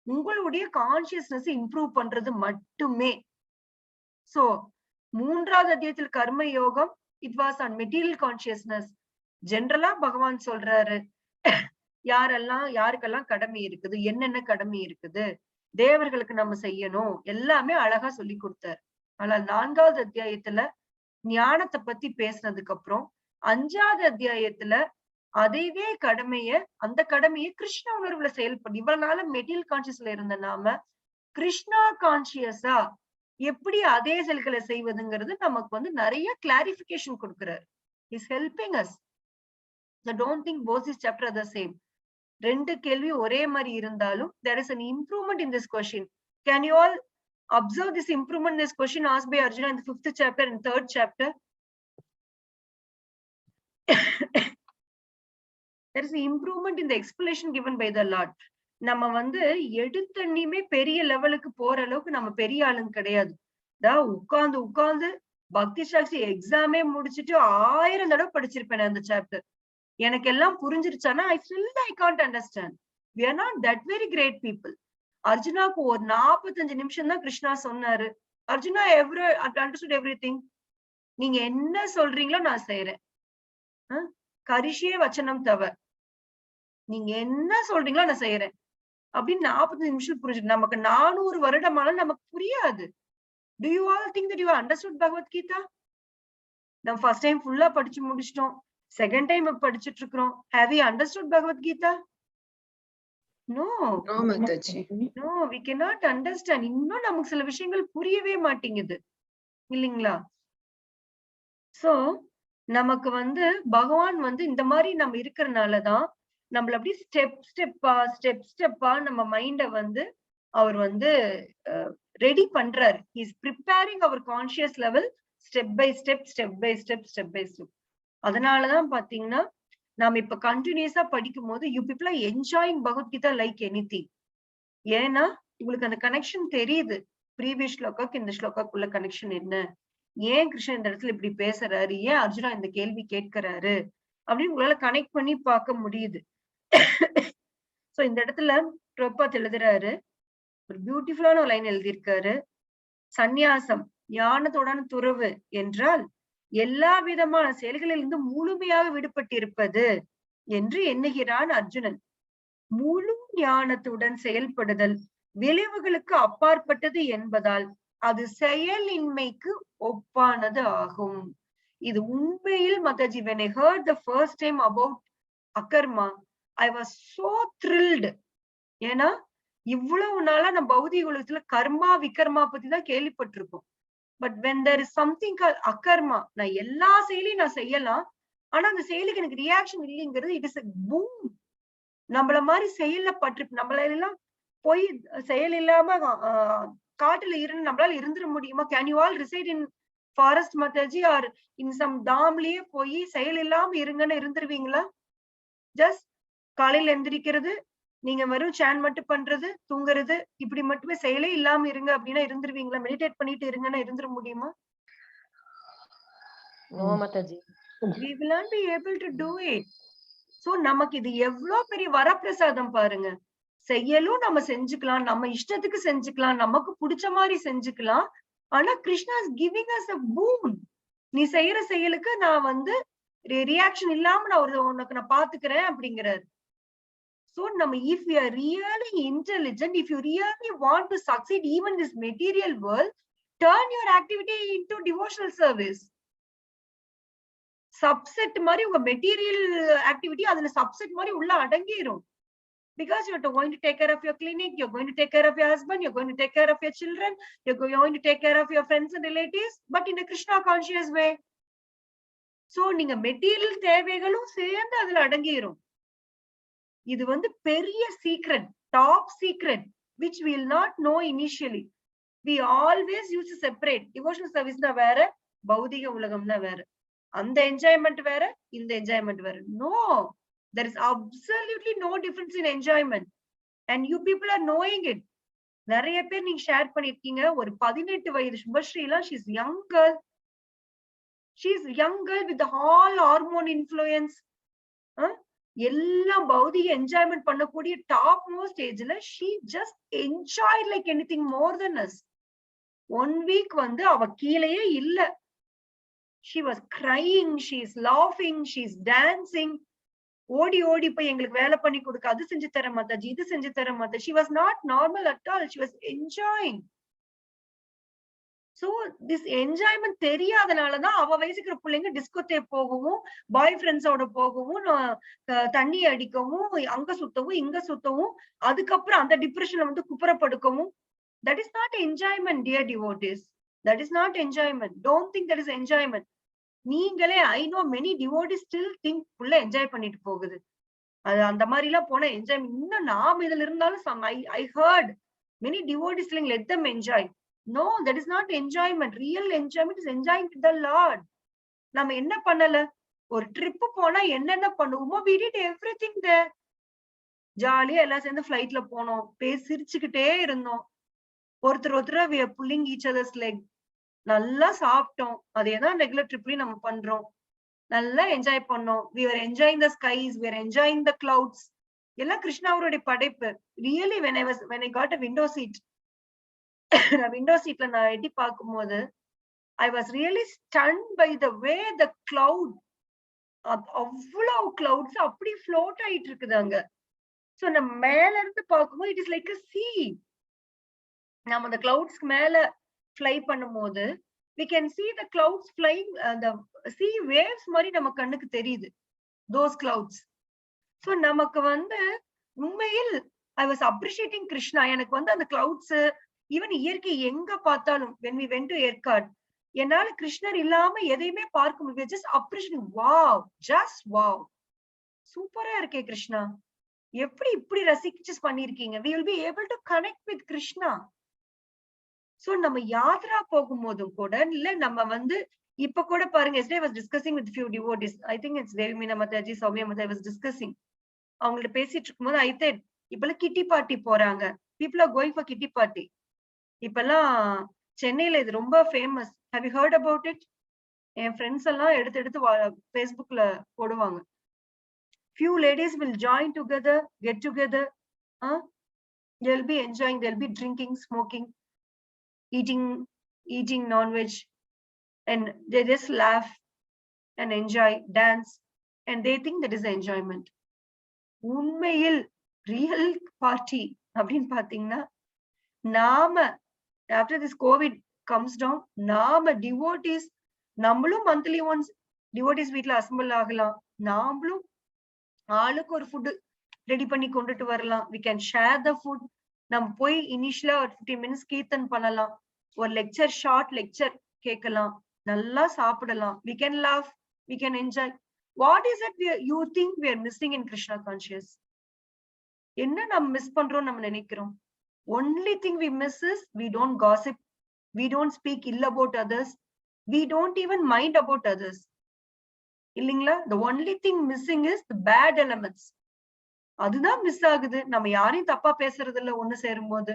உங்களுடைய கான்சியஸ்னஸ் இம்ப்ரூவ் பண்றது மட்டுமே. சோ 3வது அத்தியாயத்தில் கர்ம யோகம், it was on material consciousness. ஜெனரலா பகவான் சொல்றாரு, யாருக்கெல்லாம் கடமை இருக்குது, என்னென்ன கடமை இருக்குது, தேவர்களுக்கு நம்ம செய்யணும், எல்லாமே அழகா சொல்லி கொடுத்தாரு. ஆனால் 4வது அத்தியாயத்துல ஞானத்தை பத்தி பேசினதுக்கு அப்புறம் 5வது அத்தியாயத்துல அதைவே அந்த கடமையை கிருஷ்ண உணர்வுல செயல்படும். இவ்வளவு நாள மெட்டீரியல் கான்சியஸ்ல இருந்த நாம கிருஷ்ணா கான்சியஸா எப்படி அதே செயல்களை செய்வதுங்கிறது நமக்கு வந்து நிறைய கிளாரிபிகேஷன் கொடுக்கிறார். Is helping as. So don't think both these chapters are the same. ரெண்டு கேள்வி ஒரே மாதிரி இருந்தாலும் there is an improvement in this question. Can you all observe this improvement in this question asked by Arjuna in the 5th chapter and 3rd chapter? There is an improvement in the explanation given by the Lord. நம்ம வந்து எடுத்தன்னியுமே பெரிய லெவலுக்கு போற அளவுக்கு நம்ம பெரிய ஆளுங்க கிடையாது. உட்கார்ந்து பக்தி சாட்சி எக்ஸாமே முடிச்சுட்டு 1000 தடவை படிச்சிருப்பேன் அந்த சாப்டர். எனக்கு எல்லாம் புரிஞ்சிருச்சானா I can't understand. We are not that very great people. அர்ஜுனாக்கு ஒரு 45 நிமிஷம் தான் கிருஷ்ணா சொன்னாரு. Arjuna understood everything. நீங்க என்ன சொல்றீங்களோ நான் செய்யறேன். கரிஷியே வச்சனம் தவ, நீங்க என்ன சொல்றீங்களோ நான் செய்யறேன் அப்படின்னு 45 நிமிஷம் புரிஞ்சுட்டு, நமக்கு 400 வருடமானாலும் நமக்கு புரியாது. Do you all think that you understood Bhagavad Gita? நம்ம ஃபர்ஸ்ட் டைம் ஃபுல்லா படிச்சு முடிச்சிட்டோம், செகண்ட் டைம் படிச்சிட்டு இருக்கிறோம். Have you understood Bhagavad Gita? No. No, Mataji. No, we cannot understand. இன்னும் நமக்கு சில விஷயங்கள் புரியவே மாட்டேங்குது இல்லைங்களா? சோ நமக்கு வந்து பகவான் வந்து இந்த மாதிரி நம்ம இருக்கிறதுனாலதான் நம்மள அப்படி ஸ்டெப்பா நம்ம மைண்ட வந்து அவர் வந்து ரெடி பண்றாரு. He is preparing our conscious level step by step. அதனாலதான் பாத்தீங்கன்னா நாம இப்ப கண்டினியூஸா படிக்கும் போது you people are enjoying Bhagavad Gita like anything. ஏன்னா உங்களுக்கு அந்த கனெக்ஷன் தெரியுது. ப்ரீவியஸ் ஸ்லோகாக்கு இந்த ஸ்லோகாக்குள்ள கனெக்ஷன் என்ன, ஏன் கிருஷ்ணன் இந்த இடத்துல இப்படி பேசுறாரு, ஏன் அர்ஜுனா இந்த கேள்வி கேட்கிறாரு அப்படின்னு உங்களால கனெக்ட் பண்ணி பார்க்க முடியுது. சோ இந்த இடத்துல பிரபாத் எழுதுறாரு, ஒரு பியூட்டிஃபுல்லான ஒரு லைன் எழுதியிருக்காரு. சந்நியாசம் ஞானத்துடன் துறவு என்றால் எல்லா விதமான செயல்களிலிருந்து முழுமையாக விடுபட்டிருப்பது என்று எண்ணுகிறான் அர்ஜுனன். முழு ஞானத்துடன் செயல்படுதல் விளைவுகளுக்கு அப்பாற்பட்டது என்பதால் அது செயலின்மைக்கு ஒப்பானது ஆகும். இது உண்மையில் Mataji, when I heard the first time about akarma, I was so thrilled. ஏன்னா இவ்வளவு நாளா நம்ம பௌதிக உலகத்துல கர்மா விகர்மா பத்தி தான் கேள்விப்பட்டிருக்கோம். But when there is something called akarma, நான் எல்லா செயலையும் நான் செய்யலாம், ஆனா அந்த செயலுக்கு எனக்கு ரியாக்ஷன் இல்லைங்கிறது இட் இஸ் a boom. நம்மள மாதிரி செயல்ல நம்மள எல்லாம் போய் செயல் இல்லாம காட்டுல நம்மளால இருந்துட முடியுமா? Can you all reside in forest mataji or in some டாம்லயே போய் செயல் இல்லாம இருங்கன்னு இருந்துருவீங்களா? ஜஸ்ட் காலையில எந்திரிக்கிறது, நீங்க வெறும் சேன் மட்டும் பண்றது, தூங்குறது, இப்படி மட்டுமே செயலே இல்லாம இருங்க அப்படின்னா இருந்துருவீங்களா? மெடிடேட் பண்ணிட்டு இருங்கன்னா இருந்துட முடியுமா? No, Mataji. We will not be able to do it. So நமக்கு இது எவ்வளவு பெரிய வரப்பிரசாதம் பாருங்க. செயலும் நம்ம செஞ்சுக்கலாம், நம்ம இஷ்டத்துக்கு செஞ்சுக்கலாம், நமக்கு பிடிச்ச மாதிரி செஞ்சுக்கலாம். ஆனா Krishna is giving us a boon. நீ செய்யற செயலுக்கு நான் வந்து ரியாக்ஷன் இல்லாம நான் உனக்கு நான் பாத்துக்கிறேன் அப்படிங்கிறாரு. So நம்ம if we are really intelligent, if you really want to succeed even in this material world, turn your activity into devotional service. Subset மாதிரி உங்க மெட்டீரியல் ஆக்டிவிட்டி அதுல சப்செட் மாதிரி உள்ள அடங்கிரும். Because you're going to take care of your clinic, you're going to take care of your husband, you're going to take care of your children, you're going to take care of your friends and relatives, but in a Krishna conscious way. So நீங்க material தேவைகளும் சேர்ந்து அதுல அடங்கிரும். இது வந்து பெரிய secret, top secret, which we will not know initially. We always use to separate. Devotional service na வேற, பௌதிக உலகம்னா வேற. அந்த என்ஜாய்மெண்ட் வேற, இந்த என்ஜாய்மெண்ட் வேற. No, there is absolutely no difference in enjoyment and you people are knowing it. நிறைய பேர் நீங்க ஷேர் பண்ணிருக்கீங்க. ஒரு 18 வயது சுபஸ்ரீலாம், she is young girl. She is young girl with the all hormone influence. எல்லாம் பௌதிக என்ஜாய்மெண்ட் பண்ணக்கூடிய டாப் மோஸ்ட் ஏஜ்ல she just enjoyed like anything more than us. 1 week வந்து அவ கீழேயே இல்ல. She was crying, she is laughing, she is dancing. ஓடி ஓடி போய் எங்களுக்கு வேலை பண்ணி கொடுக்க, அது செஞ்சு தர மாதாஜி, இது செஞ்சு தர Mataji. She was not normal at all. She was enjoying. So this enjoyment தெரியாதனாலதான் அவ வயசுக்கிற பிள்ளைங்க டிஸ்கோத்தே போகவும், பாய் ஃப்ரெண்ட்ஸோட போகவும், தண்ணி அடிக்கவும், அங்க சுத்தவும், இங்க சுத்தவும், அதுக்கப்புறம் அந்த டிப்ரெஷன்ல வந்து குப்புறப்படுக்கவும். That is not enjoyment, dear devotees. That is not enjoyment. Don't think that is enjoyment. நீங்களே, I know many devotees still think புள்ள என்ஜாய் பண்ணிட்டு போகுது. அது அந்த மாதிரி எல்லாம் போனா என்ஜாய். இன்னும் நாம இதுல இருந்தாலும் I heard many devotees saying let them enjoy. No, that is not enjoyment. Real enjoyment is enjoying with the Lord. நம்ம என்ன பண்ணல? ஒரு ட்ரிப் போனா என்னென்ன பண்ணுவோமோ we did everything there. ஜாலியா எல்லாம் சேர்ந்து ஃபிளைட்ல போனோம், சிரிச்சுக்கிட்டே இருந்தோம். ஒருத்தர் we are pulling each other's leg. நல்லா சாப்பிட்டோம். அதேதான் ரெகுலர் ட்ரிப்லயும் நம்ம பண்றோம். நல்லா என்ஜாய் பண்ணோம். we were enjoying the skies, we were enjoying the clouds. எல்லாம் கிருஷ்ணாவுடைய படைப்பு. Really when I got a window seat, window சீட்ல நான் எட்டி பார்க்கும்போது I was really stunned by the way the cloud, அவ்வளவு கிளவுட்ஸ் அப்படி ஃப்ளோட் ஆயிட்டு இருக்குது அங்க. சோ நம்ம மேல இருந்து பார்க்கும்போது it is like a sea. நம்ம அந்த கிளவுட்ஸ்க்கு மேல ஃப்ளை பண்ணும்போது we can see the clouds flying, the sea waves மாதிரி நம்ம கண்ணுக்கு தெரியுது, those clouds. சோ நமக்கு வந்து உண்மையில் I was appreciating Krishna. எனக்கு வந்து அந்த கிளவுட்ஸ், ஈவன் இயற்கை எங்க பார்த்தாலும் when we went to Erkad, என்னால கிருஷ்ணர் இல்லாம எதையுமே பார்க்க முடியாது. just appreciating. wow, just wow, சூப்பரா இருக்கே கிருஷ்ணா, எப்படி இப்படி ரசிச்சு பண்ணிருக்கீங்க. we will be able to connect with Krishna. So நம்ம யாத்ரா போகும்போதும் கூட இல்ல, நம்ம வந்து இப்ப கூட பாருங்க, yesterday I was discussing with few devotees. I think it's Devi Meena Mataji, Soumya Mataji. I was discussing. அவங்கள்ட்ட பேசிட்டு இருக்கும்போது I said, இப்பெல்லாம் கிட்டி பார்ட்டி போறாங்க. people are going for kitty party. இப்பெல்லாம் சென்னையில இது ரொம்ப famous. have you heard about it? N friends எல்லாம் எடுத்து Facebookல போடுவாங்க. few ladies will join together, get together. they'll be enjoying, they'll be drinking, smoking, eating non-veg, and they just laugh and enjoy, dance, and they think that is the enjoyment. உண்மையில் real party அப்படின்னு பாத்தீங்கன்னா, நாம after this COVID comes down, நாம devotees, நம்மளும் monthly once devotees வீட்ல assemble ஆகலாம். நாமளும் ஆளுக்கு ஒரு ஃபுட் ரெடி பண்ணி கொண்டுட்டு வரலாம். we can share the food. நம்ம போய் இனிஷியலா ஒரு 15 minutes கீர்த்தன் பண்ணலாம், ஒரு லெக்சர், ஷார்ட் லெக்சர் கேட்கலாம், நல்லா சாப்பிடலாம். we can laugh, we can enjoy. what is it you think we are missing in Krishna conscious? என்ன நம்ம மிஸ் பண்றோம் நம்ம நினைக்கிறோம்? only thing we miss is we don't gossip, we don't speak ill about others, we don't even mind about others. இல்லீங்களா? the only thing missing is the bad elements. அதுதான் miss ஆகுது. நம்ம யாரையும் தப்பா பேசுறது இல்ல. ஒண்ணு சேரும் போது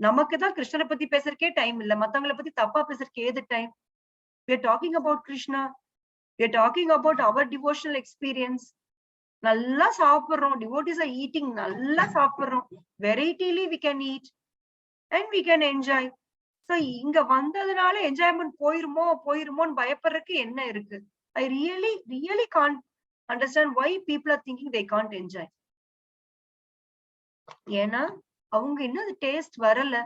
நமக்குதான் கிருஷ்ணரை பத்தி பேசுறதுக்கே டைம் இல்ல, மத்தவங்களை பத்தி தப்பா பேசுறதுக்கு ஏது time? we are talking about Krishna, we are talking about our devotional experience. நல்லா சாப்பிடுறோம், devotees are eating, நல்லா சாப்பிடுறோம், வெரைட்டிலி we can eat and we can enjoy. so இங்க வந்ததுனால என்ஜாய்மெண்ட் போயிருமோன்னு பயப்படுறதுக்கு என்ன இருக்கு? I really can't understand why people are thinking they can't enjoy. ஏன்னா அவங்க இன்னும் டேஸ்ட் வரல.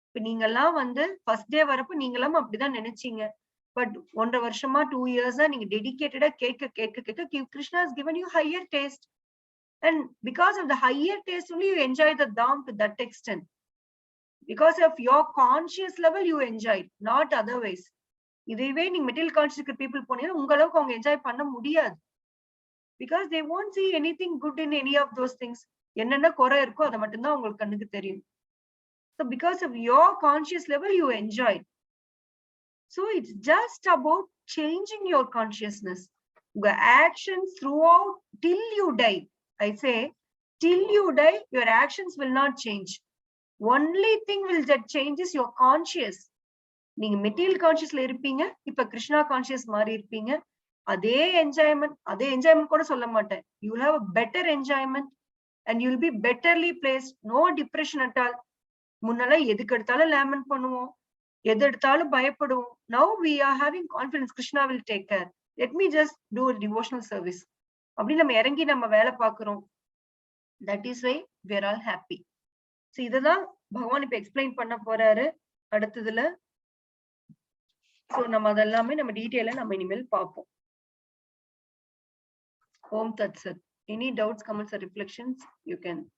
இப்ப நீங்க எல்லாம் வந்து ஃபர்ஸ்ட் டே வரப்ப நீங்களும் அப்படிதான் நினைச்சீங்க. பட் 1.5 வருஷமா 2 years நீங்க டெடிகேட்டடா கேட்க Krishna has given you higher taste, and because of the higher taste only you enjoy the dham to that extent. because of your conscious level you enjoyed, not otherwise. இதுவே நீங்க material conscious people போனீங்கன்னா உங்க அளவுக்கு அவங்க enjoy பண்ண முடியாது. because they won't see anything good in any of those things. என்னென்ன குறை இருக்கோ அதை மட்டும்தான் உங்களுக்கு கண்ணுக்கு தெரியும். so because of your conscious level you enjoyed. so it's just about changing your consciousness. உங்க actions throughout till you die, I say till you die your actions will not change. only thing will that change is your conscious. நீங்க material கான்ஷியஸ்ல இருப்பீங்க, இப்ப Krishna conscious மாதிரி இருப்பீங்க. அதே enjoyment கூட சொல்ல மாட்டேன். you will have a better enjoyment and you will be betterly placed. no depression at all. முன்னால எதுக்கு எடுத்தாலும் லேமன் பண்ணுவோம், எது எடுத்தாலும் பயப்படுவோம். now we are having confidence, Krishna will take care. let me just do a devotional service. அப்படி நம்ம இறங்கி நம்ம வேலை பார்க்கிறோம். That is why we are all happy. So இததான் பகவான் இப்ப எக்ஸ்பிளைன் பண்ண போறாரு அடுத்ததுல. சோ நம்ம அதெல்லாமே நம்ம டீடைலா நம்ம இனிமேல் பார்ப்போம். Om Tat Sat. Any doubts, comments or reflections you can